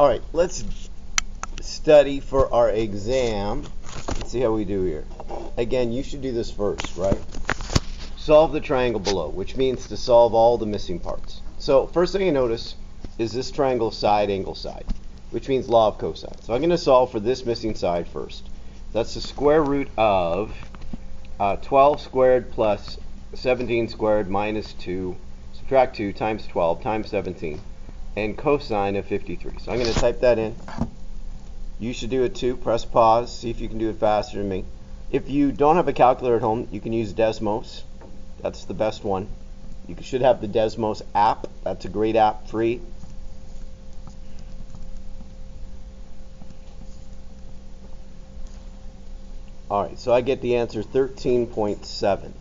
All right, let's study for our exam. Let's see how we do here. Again, you should do this first, right? Solve the triangle below, which means to solve all the missing parts. So first thing you notice is this triangle side, angle side, which means law of cosine. So I'm going to solve for this missing side first. That's the square root of 12 squared plus 17 squared minus 2, subtract 2 times 12 times 17, and cosine of 53. So I'm going to type that in. You should do it too. Press pause. See if you can do it faster than me. If you don't have a calculator at home, you can use Desmos. That's the best one. You should have the Desmos app. That's a great app, free. All right, so I get the answer 13.7.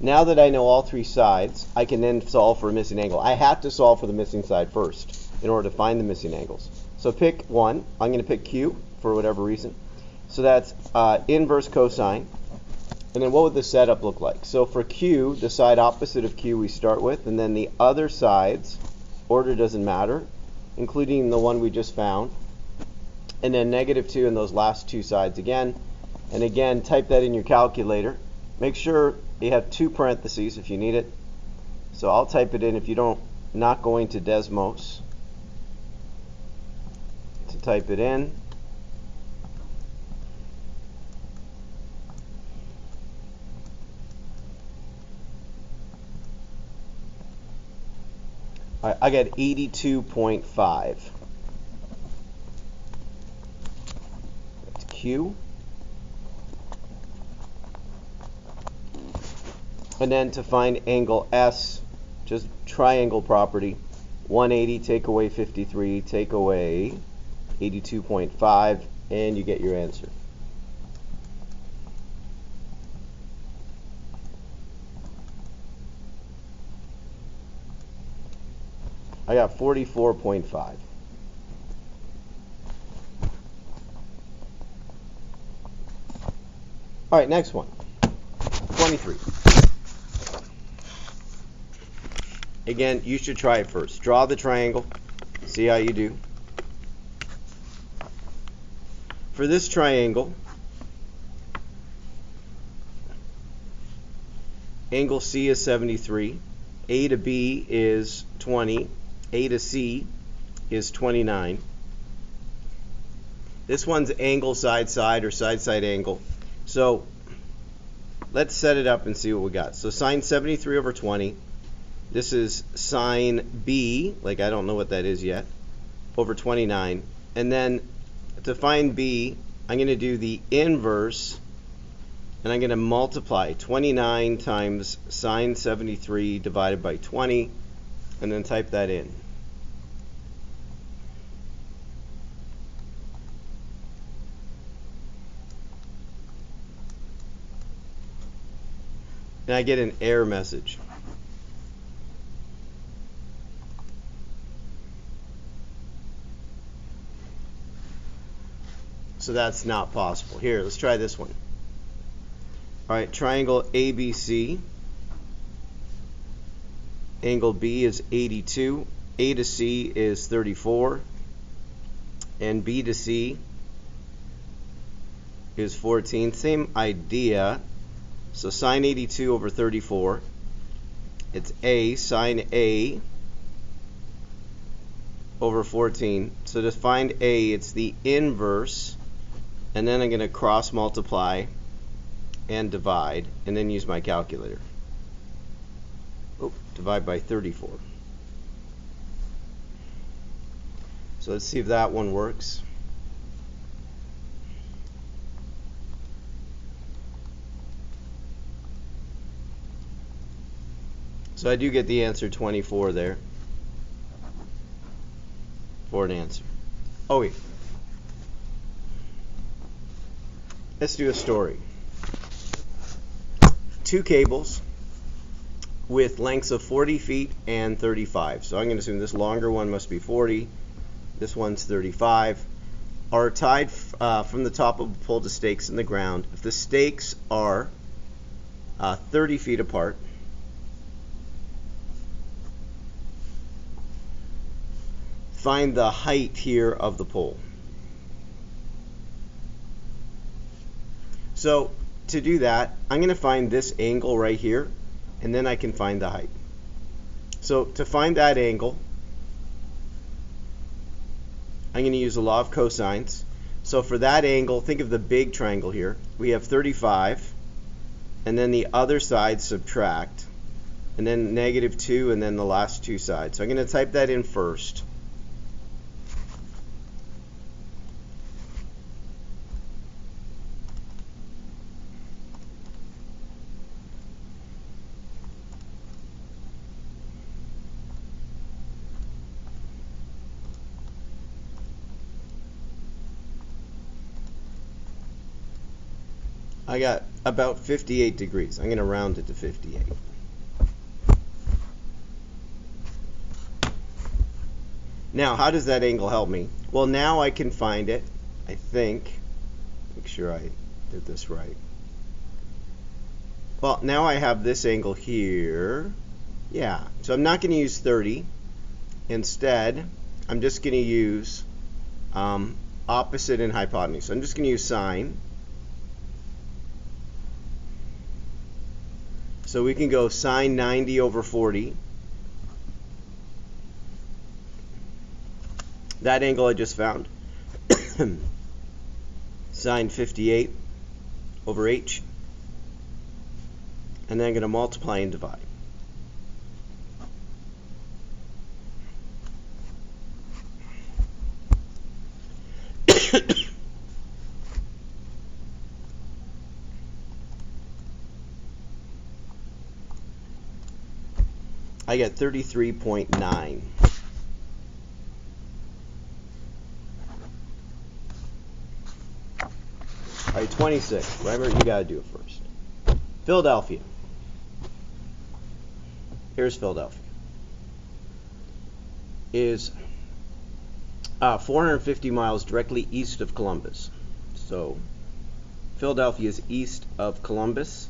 Now that I know all three sides, I can then solve for a missing angle. I have to solve for the missing side first in order to find the missing angles. So pick one. I'm going to pick Q for whatever reason. So that's inverse cosine. And then what would the setup look like? So for Q, the side opposite of Q we start with, and then the other sides, order doesn't matter, including the one we just found. And then -2 in those last two sides again. And again, type that in your calculator. Make sure you have 2 parentheses if you need it. So I'll type it in if you don't, not going to Desmos. To type it in. All right, I got 82.5. That's Q. And then to find angle S, just triangle property. 180, take away 53, take away 82.5, and you get your answer. I got 44.5. All right, next one. 23. Again, you should try it first. Draw the triangle. See how you do. For this triangle, angle C is 73. A to B is 20. A to C is 29. This one's angle side-side or side-side angle. So let's set it up and see what we got. So sine 73 over 20. This is sine B, like I don't know what that is yet, over 29. And then to find B, I'm going to do the inverse, and I'm going to multiply 29 times sine 73 divided by 20, and then type that in. And I get an error message. So that's not possible. Here, let's try this one. All right, triangle ABC. Angle B is 82. A to C is 34. And B to C is 14. Same idea. So sine 82 over 34. It's A, sine A over 14. So to find A, it's the inverse. And then I'm going to cross multiply and divide, and then use my calculator. Oh, divide by 34. So let's see if that one works. So I do get the answer 24 there for an answer. Oh wait. Let's do a story. 2 cables with lengths of 40 feet and 35. So I'm going to assume this longer one must be 40. This one's 35. Are tied from the top of the pole to stakes in the ground. If the stakes are 30 feet apart, find the height here of the pole. So to do that, I'm going to find this angle right here, and then I can find the height. So to find that angle, I'm going to use the law of cosines. So for that angle, think of the big triangle here. We have 35, and then the other side subtract, and then -2, and then the last two sides. So I'm going to type that in first. I got about 58 degrees. I'm going to round it to 58. Now, how does that angle help me? Well, now I can find it, I think. Make sure I did this right. Well, now I have this angle here. Yeah, so I'm not going to use 30. Instead, I'm just going to use opposite and hypotenuse. So I'm just going to use sine. So we can go sine 90 over 40. That angle I just found. Sine 58 over h. And then I'm going to multiply and divide. I get 33.9. All right, 26. Remember, you got to do it first. Philadelphia. Here's Philadelphia. Is 450 miles directly east of Columbus. So Philadelphia is east of Columbus,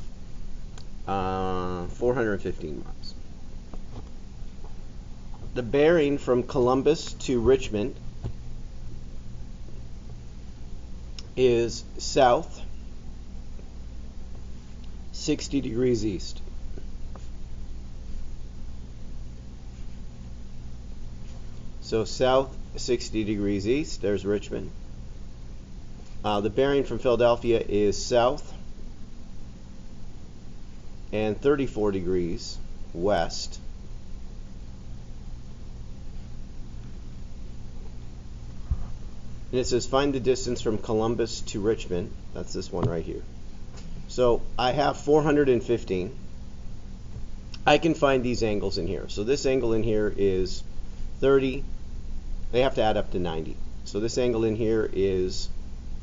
415 miles. The bearing from Columbus to Richmond is south 60 degrees east. So south 60 degrees east, there's Richmond. The bearing from Philadelphia is south and 34 degrees west. And it says find the distance from Columbus to Richmond. That's this one right here. So I have 415. I can find these angles in here. So this angle in here is 30. They have to add up to 90. So this angle in here is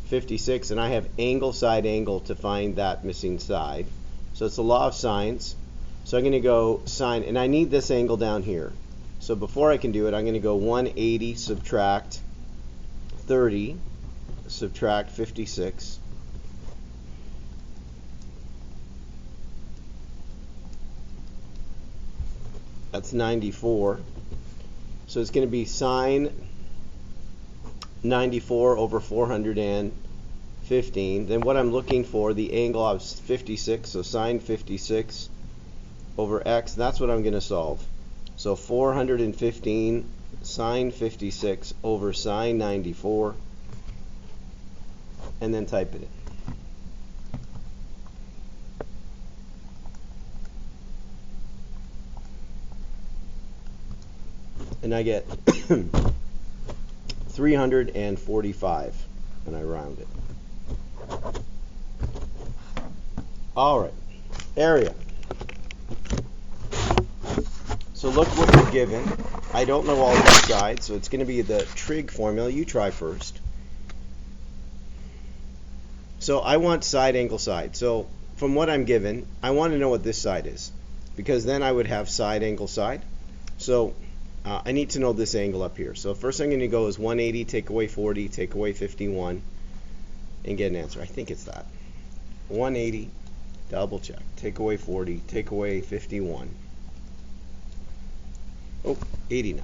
56, and I have angle side angle to find that missing side. So it's the law of sines. So I'm going to go sine, and I need this angle down here. So before I can do it, I'm going to go 180 subtract 30 subtract 56. That's 94. So it's going to be sine 94 over 415. Then what I'm looking for, the angle of 56, so sine 56 over x, that's what I'm going to solve. So 415 sine 56 over sine 94, and then type it in. And I get 345 when I round it. All right, area. So look what you're given. I don't know all these sides, so it's going to be the trig formula. You try first. So I want side angle side. So from what I'm given, I want to know what this side is, because then I would have side angle side. So I need to know this angle up here. So first I'm going to go is 180, take away 40, take away 51, and get an answer. I think it's that. 180, double check, take away 40, take away 51. Oh, 89.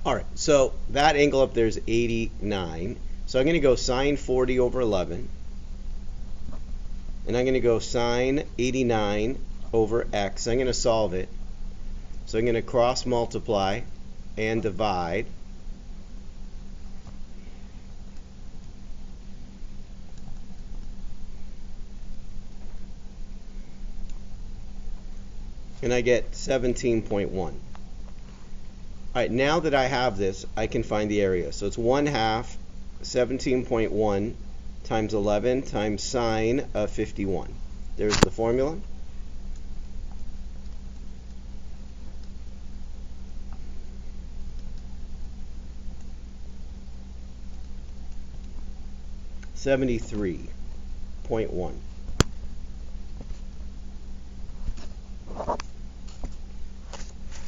All right, so that angle up there is 89. So I'm going to go sine 40 over 11. And I'm going to go sine 89 over x. I'm going to solve it. So I'm going to cross multiply and divide. And I get 17.1. All right, now that I have this, I can find the area. So it's 1/2 17.1 times 11 times sine of 51. There's the formula. $73.1.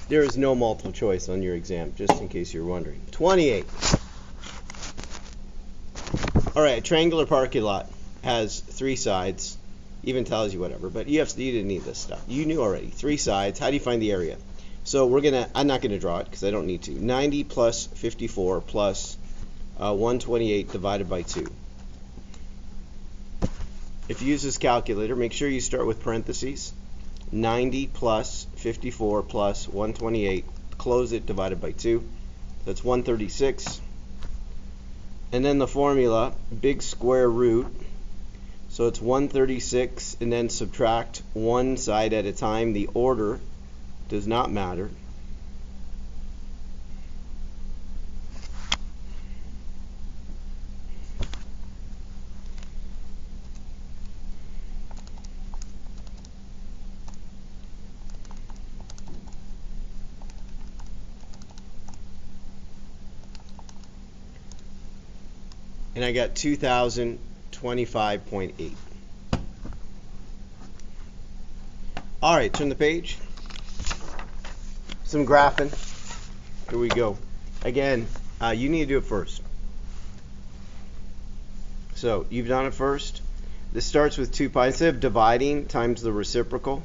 There is no multiple choice on your exam, just in case you're wondering. 28. All right, a triangular parking lot has 3 sides. Even tells you whatever, but you didn't need this stuff. You knew already. 3 sides. How do you find the area? So I'm not gonna draw it because I don't need to. 90 plus 54 plus 128 divided by 2. If you use this calculator, make sure you start with parentheses. 90 plus 54 plus 128, close it, divided by 2. That's 136. And then the formula, big square root. So it's 136, and then subtract one side at a time. The order does not matter. And I got 2025.8. All right, turn the page. Some graphing. Here we go. Again, you need to do it first. So you've done it first. This starts with 2 pi. Instead of dividing times the reciprocal,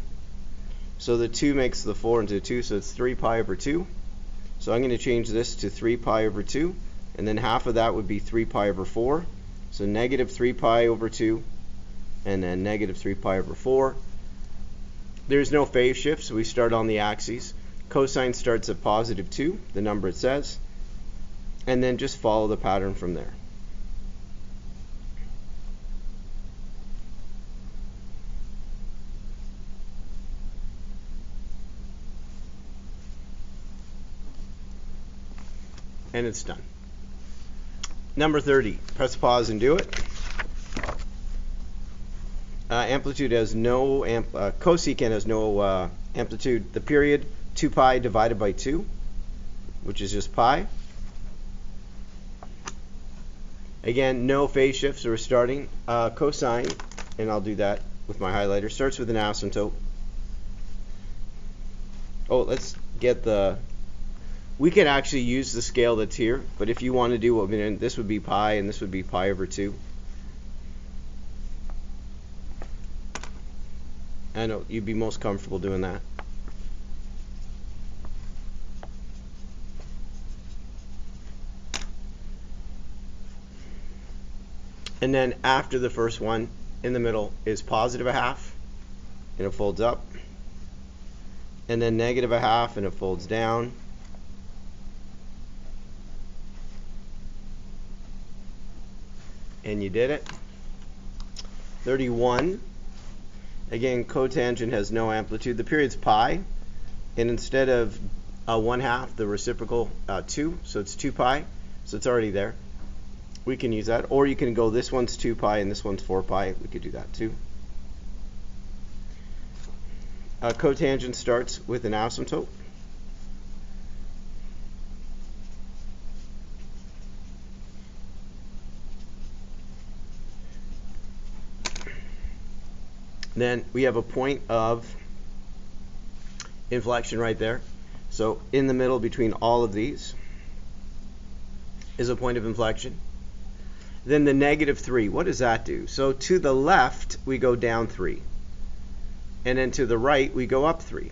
so the 2 makes the 4 into 2, so it's 3 pi over 2. So I'm going to change this to 3 pi over 2. And then half of that would be 3 pi over 4. So negative 3 pi over 2, and then negative 3 pi over 4. There's no phase shift, so we start on the axes. Cosine starts at positive 2, the number it says, and then just follow the pattern from there. And it's done. Number 30, press pause and do it. Amplitude has no, cosecant has no amplitude. The period, 2 pi divided by 2, which is just pi. Again, no phase shift, so we're starting. Cosine, and I'll do that with my highlighter, starts with an asymptote. Oh, let's get the... We can actually use the scale that's here, but if you want to do what we're doing, this would be pi and this would be pi over 2. I know you'd be most comfortable doing that. And then after the first one, in the middle is positive 1/2, and it folds up. And then negative 1/2, and it folds down. And you did it. 31. Again, cotangent has no amplitude. The period's pi, and instead of 1/2, the reciprocal 2, so it's 2 pi, so it's already there. We can use that, or you can go, this one's 2 pi and this one's 4 pi. We could do that too. Cotangent starts with an asymptote. Then we have a point of inflection right there. So in the middle between all of these is a point of inflection. Then the negative 3, what does that do? So to the left, we go down 3. And then to the right, we go up 3.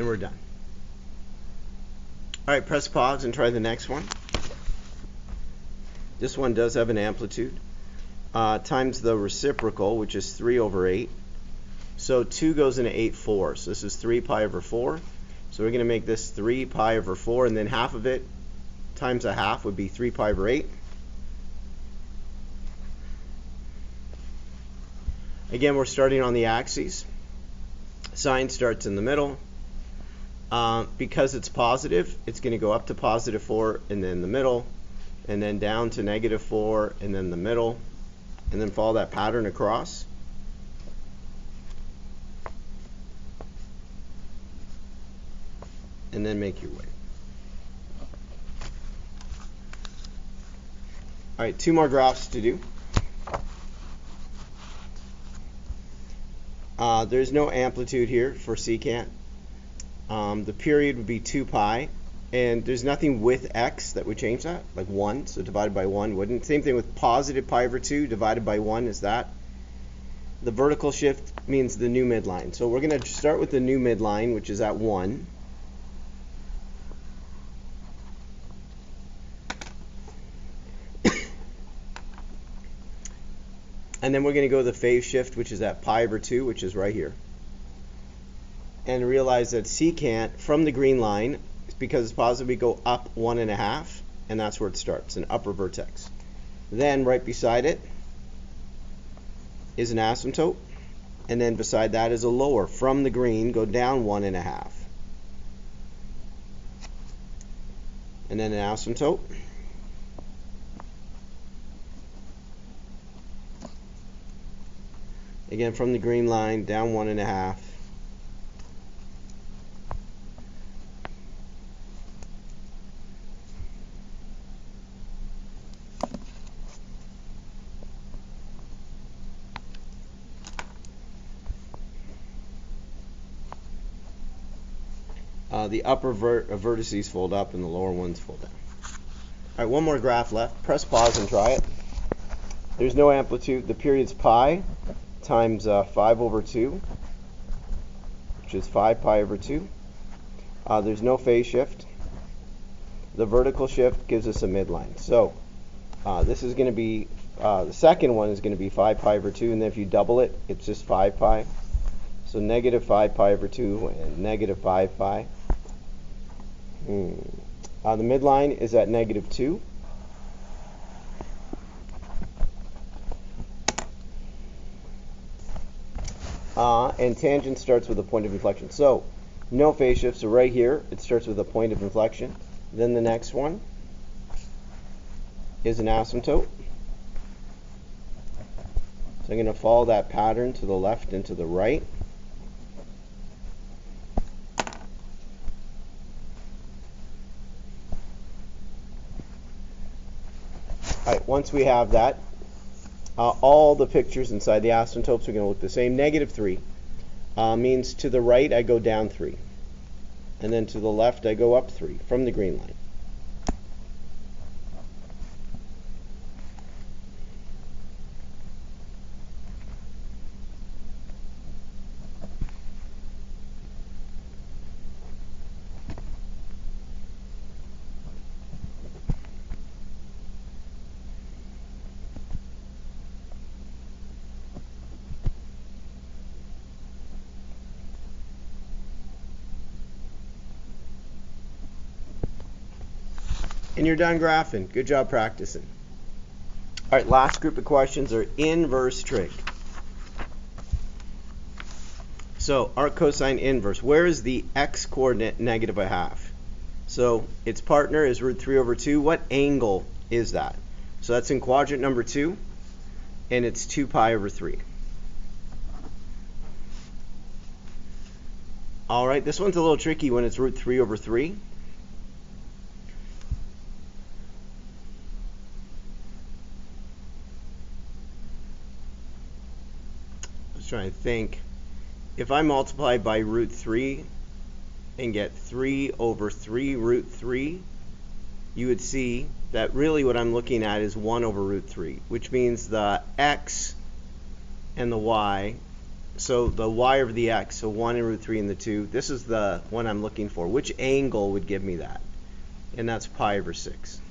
and we're done. All right, press pause and try the next one. This one does have an amplitude times the reciprocal, which is 3 over 8. So 2 goes into 8 4. So this is 3 pi over 4. So we're going to make this 3 pi over 4, and then half of it times a half would be 3 pi over 8. Again, we're starting on the axes. Sine starts in the middle. Because it's positive, it's going to go up to positive 4 and then the middle, and then down to negative 4 and then the middle, and then follow that pattern across. And then make your way. All right, 2 more graphs to do. There's no amplitude here for secant. The period would be 2 pi, and there's nothing with x that would change that, like 1, so divided by 1 wouldn't. Same thing with positive pi over 2, divided by 1 is that. The vertical shift means the new midline. So we're going to start with the new midline, which is at 1. And then we're going to go to the phase shift, which is at pi over 2, which is right here. And realize that secant from the green line, because it's positive, we go up 1.5, and that's where it starts, an upper vertex. Then right beside it is an asymptote, and then beside that is a lower. From the green, go down 1.5. And then an asymptote. Again, from the green line, down 1.5. The upper vertices fold up and the lower ones fold down. All right, one more graph left. Press pause and try it. There's no amplitude. The period's pi times 5 over 2, which is 5 pi over 2. There's no phase shift. The vertical shift gives us a midline. So this is going to be, the second one is going to be 5 pi over 2, and then if you double it, it's just 5 pi. So negative 5 pi over 2 and negative 5 pi. The midline is at negative 2. And tangent starts with a point of inflection. So no phase shift. So right here, it starts with a point of inflection. Then the next one is an asymptote. So I'm going to follow that pattern to the left and to the right. All right, once we have that, all the pictures inside the asymptotes are going to look the same. Negative 3 means to the right I go down 3. And then to the left I go up 3 from the green line. And you're done graphing. Good job practicing. All right, last group of questions are inverse trig. So arc cosine inverse. Where is the x coordinate negative a half? So its partner is root 3 over 2. What angle is that? So that's in quadrant number 2, and it's 2 pi over 3. All right, this one's a little tricky when it's root 3 over 3. Trying to think, if I multiply by root 3 and get 3 over 3 root 3, you would see that really what I'm looking at is 1 over root 3, which means the x and the y So the y over the x, so 1 and root 3 and the 2, this is the one I'm looking for. Which angle would give me that? And that's pi over 6.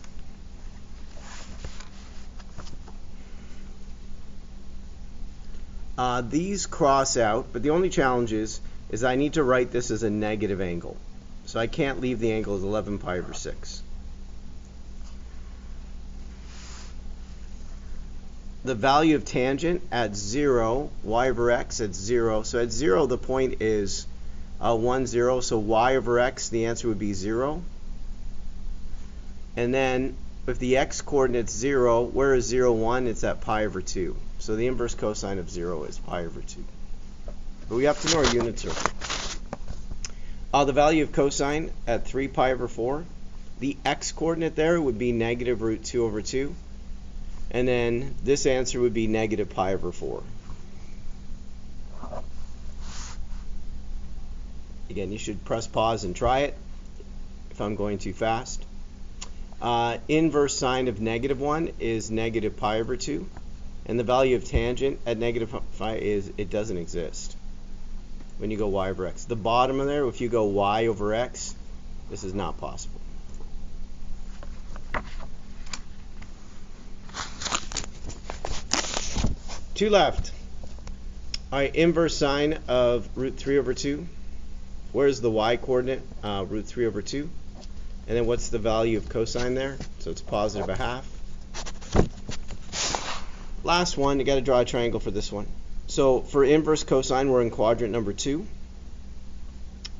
These cross out, but the only challenge is I need to write this as a negative angle. So I can't leave the angle as 11 pi over 6. The value of tangent at 0, y over x at 0. So at 0, the point is 1, 0. So y over x, the answer would be 0. And then if the x coordinate's 0, where is 0, 1? It's at pi over 2. So the inverse cosine of 0 is pi over 2. But we have to know our unit circle. The value of cosine at 3 pi over 4. The x coordinate there would be negative root 2 over 2. And then this answer would be negative pi over 4. Again, you should press pause and try it if I'm going too fast. Inverse sine of negative 1 is negative pi over 2. And the value of tangent at negative pi is, it doesn't exist when you go y over x. The bottom of there, if you go y over x, this is not possible. Two left. All right, inverse sine of root 3 over 2. Where's the y coordinate? Root 3 over 2. And then what's the value of cosine there? So it's positive a half. Last one, you got to draw a triangle for this one. So for inverse cosine, we're in quadrant number 2.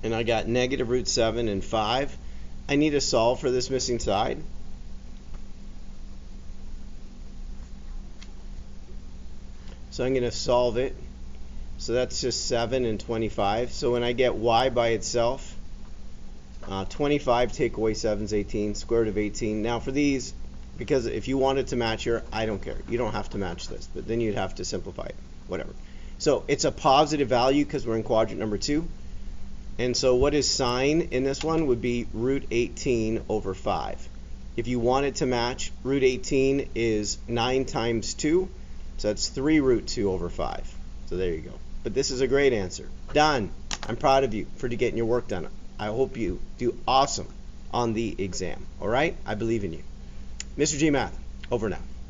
And I got negative root 7 and 5. I need to solve for this missing side. So I'm going to solve it. So that's just 7 and 25. So when I get y by itself, 25 take away 7 is 18, square root of 18. Now for these, because if you wanted to match here, I don't care. You don't have to match this, but then you'd have to simplify it, whatever. So it's a positive value because we're in quadrant number 2. And so what is sine in this one would be root 18 over 5. If you wanted to match, root 18 is 9 times 2. So that's 3 root 2 over 5. So there you go. But this is a great answer. Done. I'm proud of you for getting your work done. I hope you do awesome on the exam. All right? I believe in you. Mr. G Math, over now.